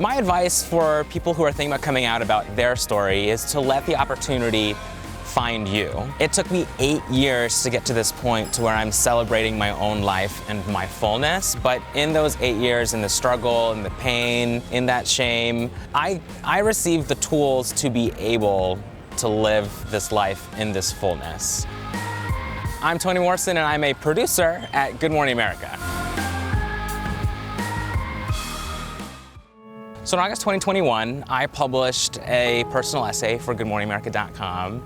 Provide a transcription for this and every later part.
My advice for people who are thinking about coming out about their story is to let the opportunity find you. It took me 8 years to get to this point to where I'm celebrating my own life and my fullness, but in those 8 years, in the struggle, in the pain, in that shame, I received the tools to be able to live this life in this fullness. I'm Tony Morrison, and I'm a producer at Good Morning America. So in August 2021, I published a personal essay for GoodMorningAmerica.com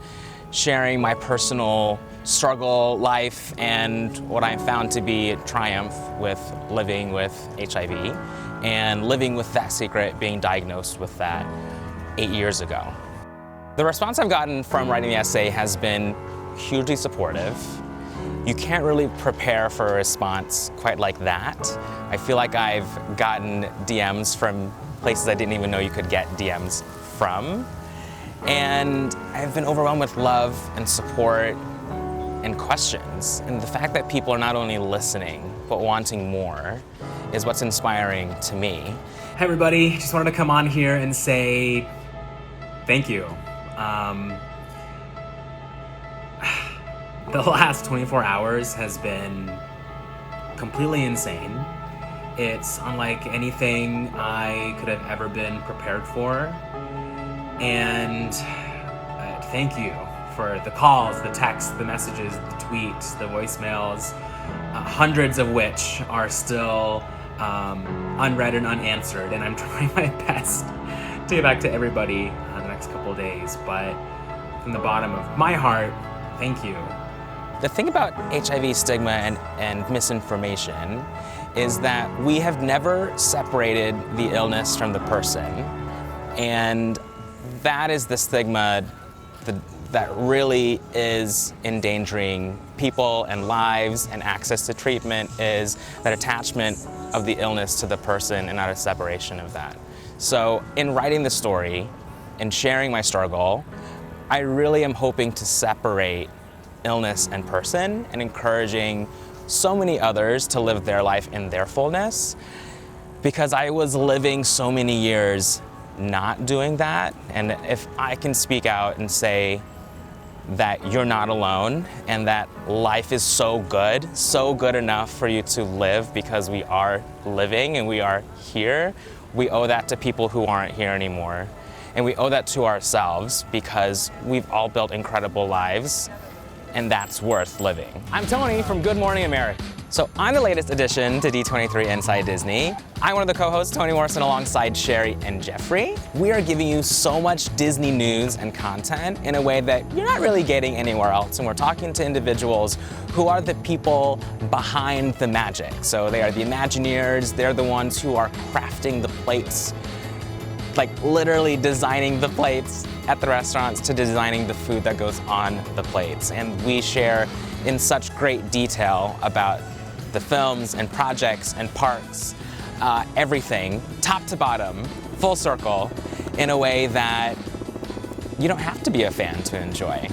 sharing my personal struggle, life, and what I found to be a triumph with living with HIV and living with that secret, being diagnosed with that 8 years ago. The response I've gotten from writing the essay has been hugely supportive. You can't really prepare for a response quite like that. I feel like I've gotten DMs from places I didn't even know you could get DMs from. And I've been overwhelmed with love and support and questions. And the fact that people are not only listening, but wanting more is what's inspiring to me. Hey everybody, just wanted to come on here and say thank you. The last 24 hours has been completely insane. It's unlike anything I could have ever been prepared for. And thank you for the calls, the texts, the messages, the tweets, the voicemails, hundreds of which are still unread and unanswered. And I'm trying my best to get back to everybody the next couple of days. But from the bottom of my heart, thank you. The thing about HIV stigma and misinformation is that we have never separated the illness from the person. And that is the stigma that really is endangering people and lives, and access to treatment is that attachment of the illness to the person and not a separation of that. So in writing the story and sharing my struggle, I really am hoping to separate illness and person and encouraging so many others to live their life in their fullness, because I was living so many years not doing that. And if I can speak out and say that you're not alone and that life is so good enough for you to live because we are living and we are here, we owe that to people who aren't here anymore. And we owe that to ourselves because we've all built incredible lives, and that's worth living. I'm Tony from Good Morning America. So on the latest edition to D23 Inside Disney, I'm one of the co-hosts, Tony Morrison, alongside Sherry and Jeffrey. We are giving you so much Disney news and content in a way that you're not really getting anywhere else. And we're talking to individuals who are the people behind the magic. So they are the Imagineers, they're the ones who are crafting the plates, like literally designing the plates at the restaurants to designing the food that goes on the plates. And we share in such great detail about the films and projects and parks, everything, top to bottom, full circle, in a way that you don't have to be a fan to enjoy.